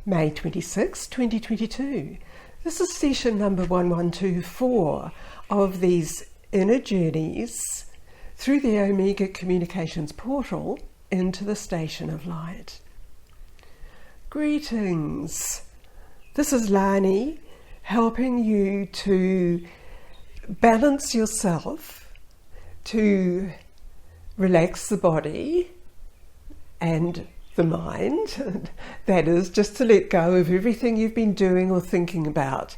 May 26, 2022. This is session number 1124 of these inner journeys through the Omega Communications portal into the Station of Light. Greetings. This is Lani helping you to balance yourself, to relax the body and the mind, that is, just to let go of everything you've been doing or thinking about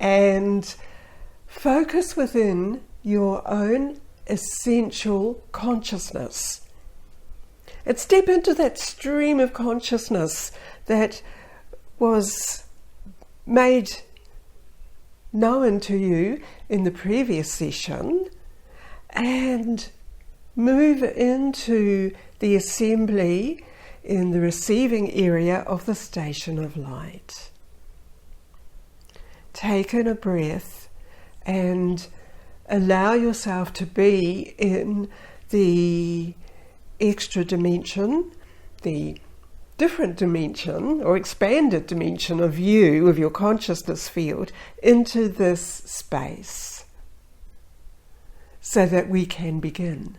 and focus within your own essential consciousness and step into that stream of consciousness that was made known to you in the previous session and move into the assembly in the receiving area of the Station of Light. Take in a breath and allow yourself to be in the extra dimension, the different dimension or expanded dimension of you, of your consciousness field, into this space so that we can begin.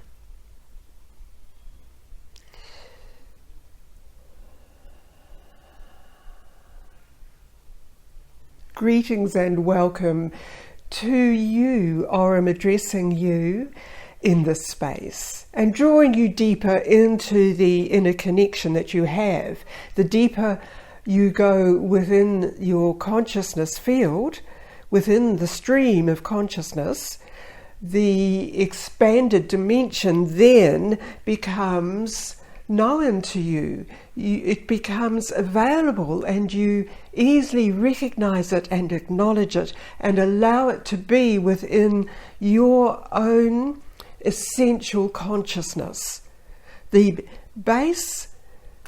Greetings and welcome to you, or I'm addressing you in this space and drawing you deeper into the inner connection that you have. The deeper you go within your consciousness field, within the stream of consciousness, the expanded dimension then becomes known to you. It becomes available and you easily recognize it and acknowledge it and allow it to be within your own essential consciousness. The base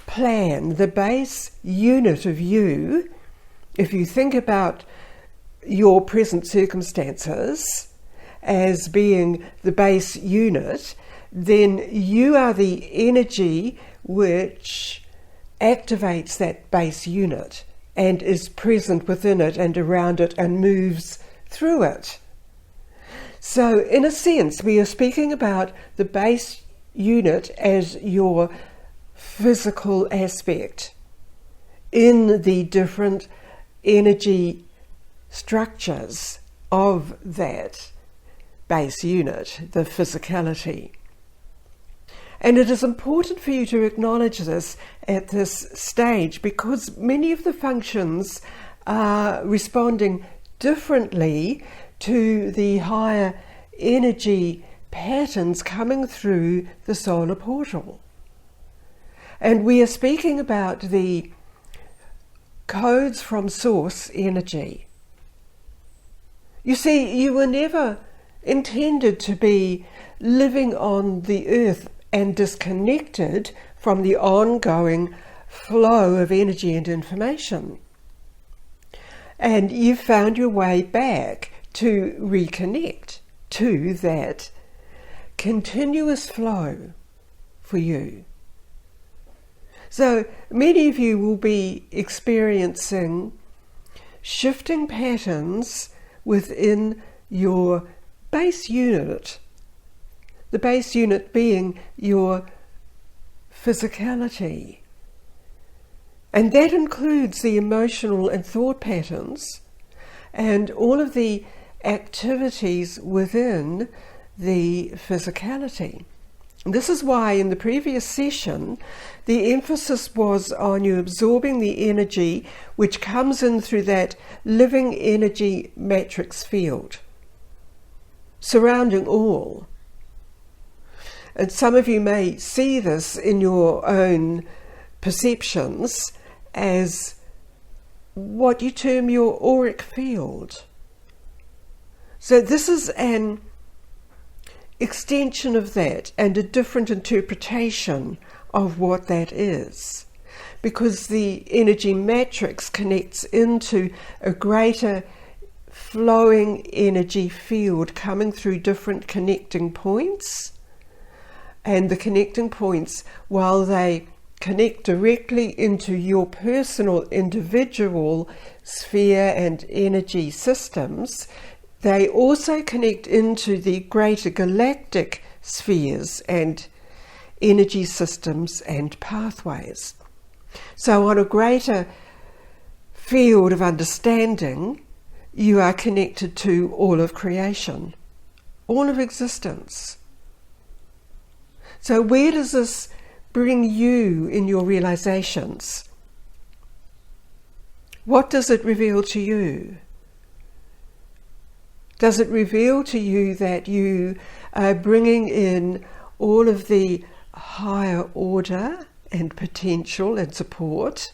plan, the base unit of you, if you think about your present circumstances as being the base unit, then you are the energy which activates that base unit and is present within it and around it and moves through it. So in a sense, we are speaking about the base unit as your physical aspect in the different energy structures of that base unit, the physicality. And it is important for you to acknowledge this at this stage because many of the functions are responding differently to the higher energy patterns coming through the solar portal. And we are speaking about the codes from source energy. You see, you were never intended to be living on the earth and disconnected from the ongoing flow of energy and information. And you found your way back to reconnect to that continuous flow for you. So many of you will be experiencing shifting patterns within your base unit, the base unit being your physicality. And that includes the emotional and thought patterns and all of the activities within the physicality. This is why in the previous session the emphasis was on you absorbing the energy which comes in through that living energy matrix field, surrounding all. And some of you may see this in your own perceptions as what you term your auric field. So this is an extension of that and a different interpretation of what that is, because the energy matrix connects into a greater flowing energy field coming through different connecting points. And the connecting points, while they connect directly into your personal individual sphere and energy systems, they also connect into the greater galactic spheres and energy systems and pathways. So on a greater field of understanding, you are connected to all of creation, all of existence. So where does this bring you in your realizations? What does it reveal to you? Does it reveal to you that you are bringing in all of the higher order and potential and support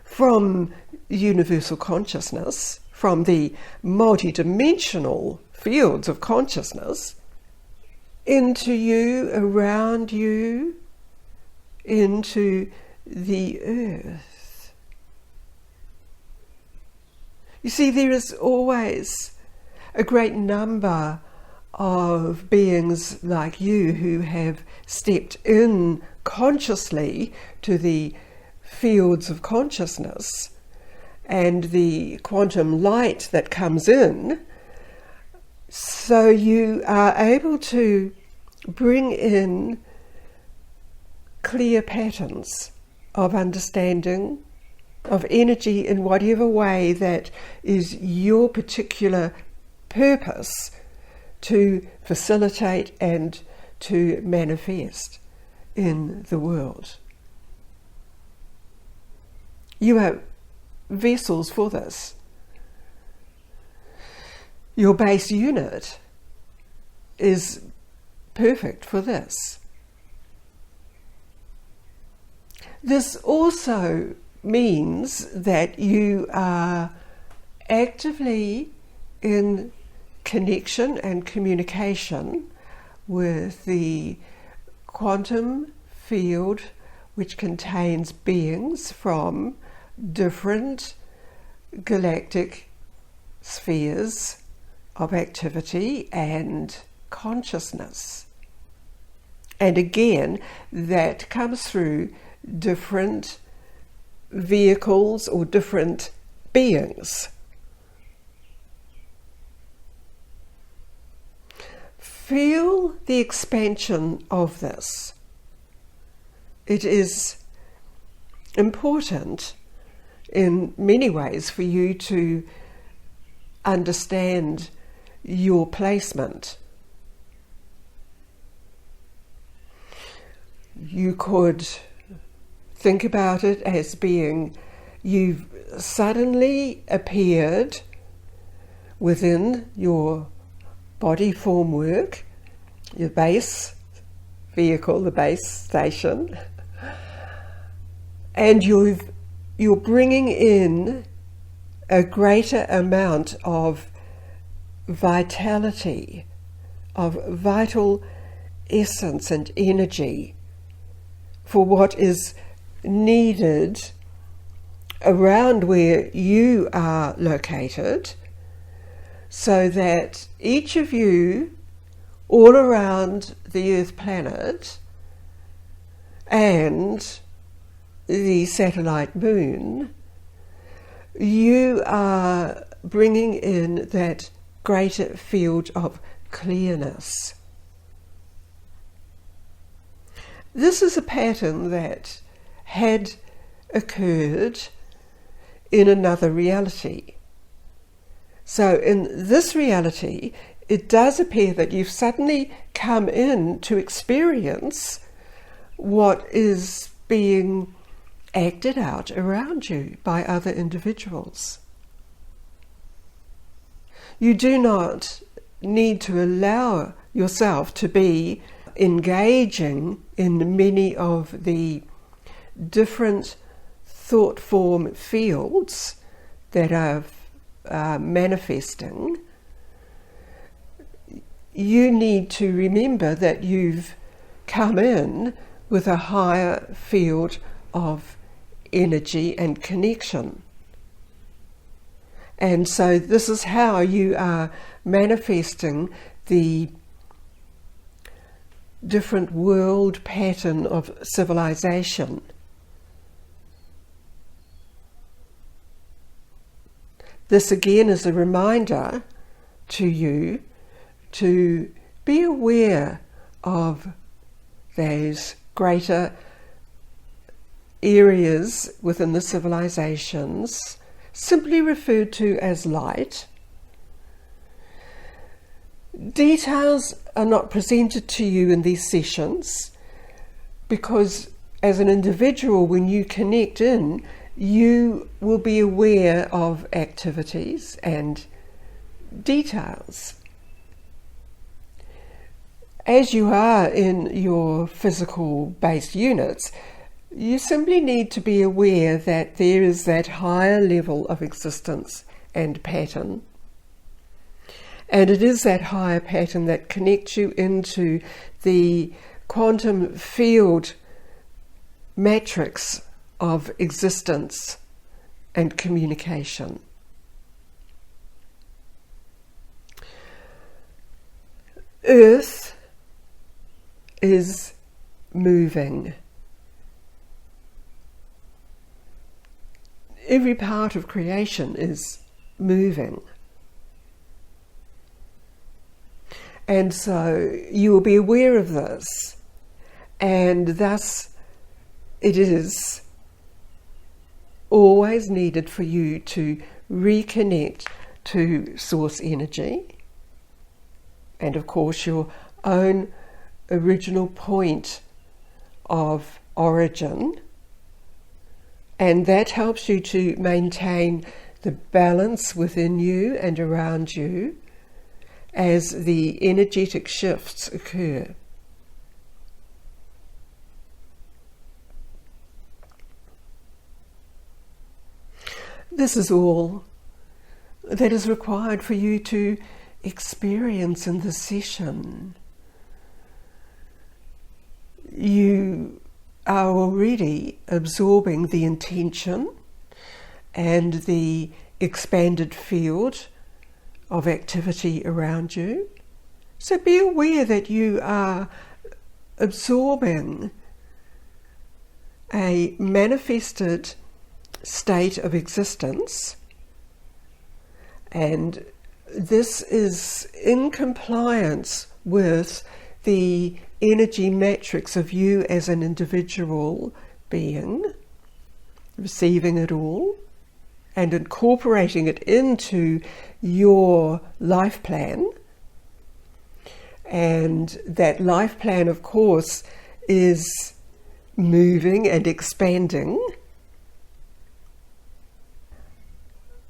from universal consciousness, from the multidimensional fields of consciousness, into you, around you, into the earth? You see, there is always a great number of beings like you who have stepped in consciously to the fields of consciousness and the quantum light that comes in, so you are able to bring in clear patterns of understanding of energy in whatever way that is your particular purpose to facilitate and to manifest in the world. You are vessels for this. Your base unit is perfect for this. This also means that you are actively in connection and communication with the quantum field, which contains beings from different galactic spheres of activity and consciousness. And again, that comes through different vehicles or different beings. Feel the expansion of this. It is important in many ways for you to understand your placement. You could think about it as being you've suddenly appeared within your body formwork, your base vehicle, the base station, and you're bringing in a greater amount of vitality, of vital essence and energy for what is needed around where you are located, so that each of you all around the Earth planet and the satellite moon, you are bringing in that greater field of clearness. This is a pattern that had occurred in another reality. So in this reality, it does appear that you've suddenly come in to experience what is being acted out around you by other individuals. You do not need to allow yourself to be engaging in many of the different thought form fields that are manifesting. You need to remember that you've come in with a higher field of energy and connection. And so this is how you are manifesting the different world pattern of civilization. This again is a reminder to you to be aware of those greater areas within the civilizations, simply referred to as light. Details are not presented to you in these sessions because as an individual, when you connect in, you will be aware of activities and details. As you are in your physical based units, you simply need to be aware that there is that higher level of existence and pattern. And it is that higher pattern that connects you into the quantum field matrix of existence and communication. Earth is moving. Every part of creation is moving. And so you will be aware of this, and thus it is always needed for you to reconnect to source energy and of course your own original point of origin, and that helps you to maintain the balance within you and around you as the energetic shifts occur. This is all that is required for you to experience in this session. You are already absorbing the intention and the expanded field of activity around you. So be aware that you are absorbing a manifested state of existence, and this is in compliance with the energy matrix of you as an individual being, receiving it all and incorporating it into your life plan. And that life plan, of course, is moving and expanding.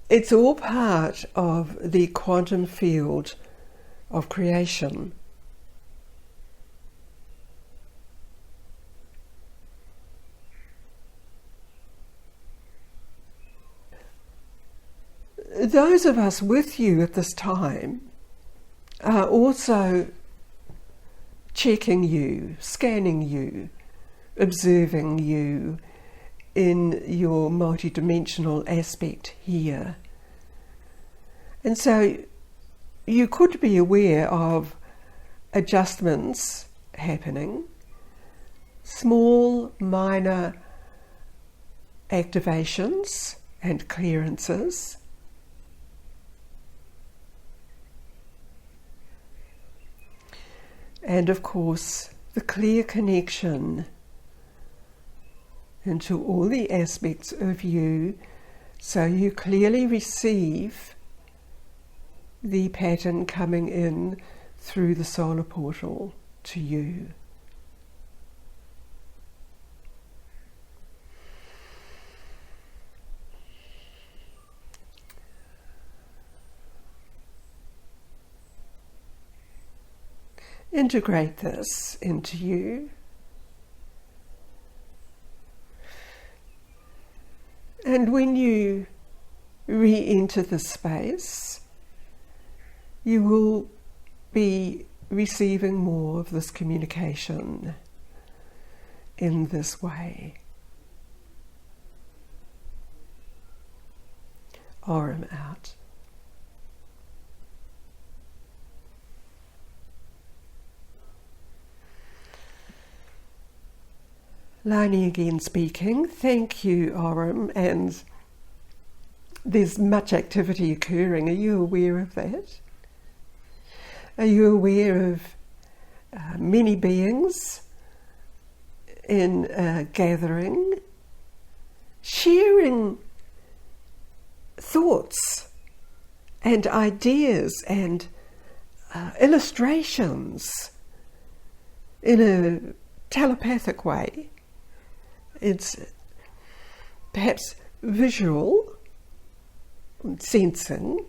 It's all part of the quantum field of creation. Those of us with you at this time are also checking you, scanning you, observing you in your multidimensional aspect here. And so you could be aware of adjustments happening, small, minor activations and clearances. And of course, the clear connection into all the aspects of you, so you clearly receive the pattern coming in through the solar portal to you. Integrate this into you. And when you re-enter the space, you will be receiving more of this communication in this way. Aurum out. Lani again speaking. Thank you, Aurum, and there's much activity occurring. Are you aware of that? Are you aware of many beings in a gathering sharing thoughts and ideas and illustrations in a telepathic way? It's perhaps visual, sensing.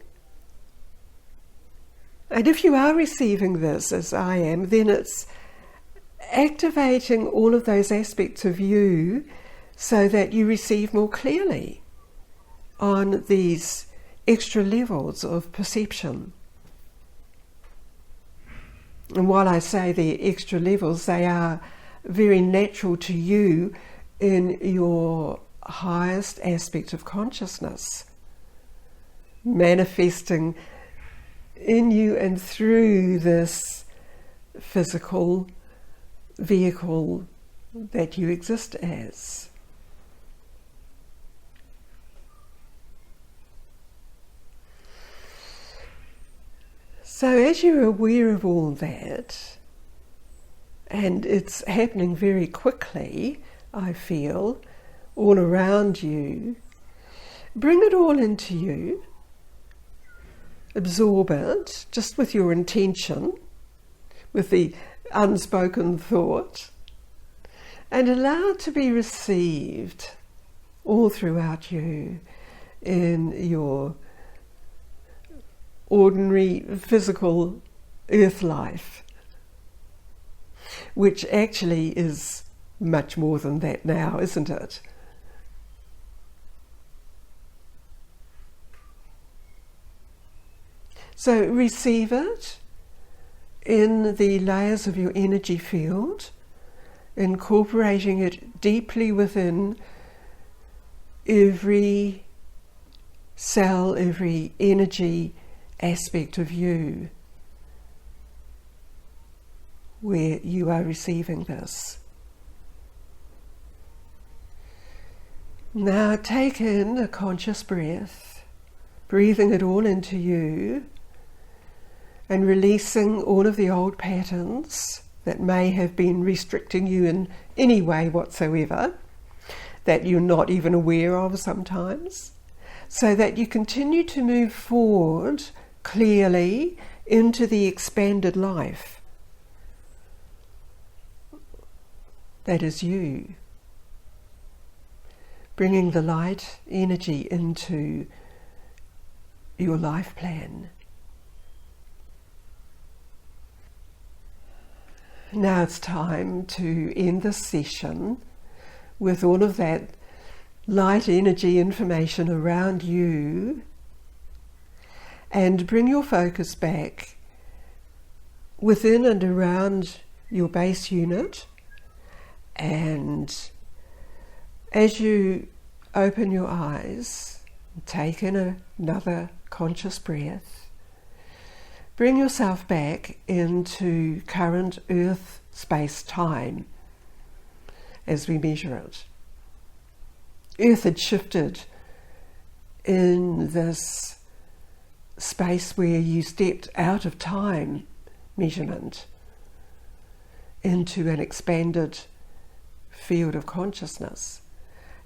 And if you are receiving this, as I am, then it's activating all of those aspects of you so that you receive more clearly on these extra levels of perception. And while I say they're extra levels, they are very natural to you in your highest aspect of consciousness, manifesting in you and through this physical vehicle that you exist as. So as you're aware of all that, and it's happening very quickly, I feel, all around you, bring it all into you, absorb it, just with your intention, with the unspoken thought, and allow it to be received all throughout you in your ordinary physical earth life, which actually is much more than that now, isn't it? So receive it in the layers of your energy field, incorporating it deeply within every cell, every energy aspect of you where you are receiving this. Now take in a conscious breath, breathing it all into you and releasing all of the old patterns that may have been restricting you in any way whatsoever, that you're not even aware of sometimes, so that you continue to move forward clearly into the expanded life that is you, bringing the light energy into your life plan. Now it's time to end this session with all of that light energy information around you, and bring your focus back within and around your base unit. And as you open your eyes, take in another conscious breath, bring yourself back into current Earth space-time as we measure it. Earth had shifted in this space where you stepped out of time measurement into an expanded field of consciousness.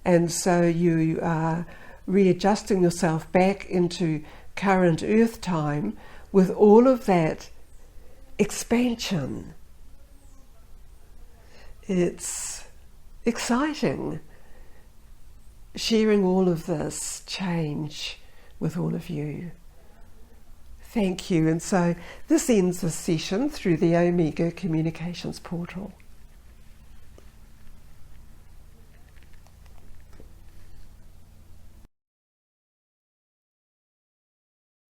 And so you are readjusting yourself back into current Earth time with all of that expansion. It's exciting sharing all of this change with all of you. Thank you. And so this ends the session through the Omega Communications Portal.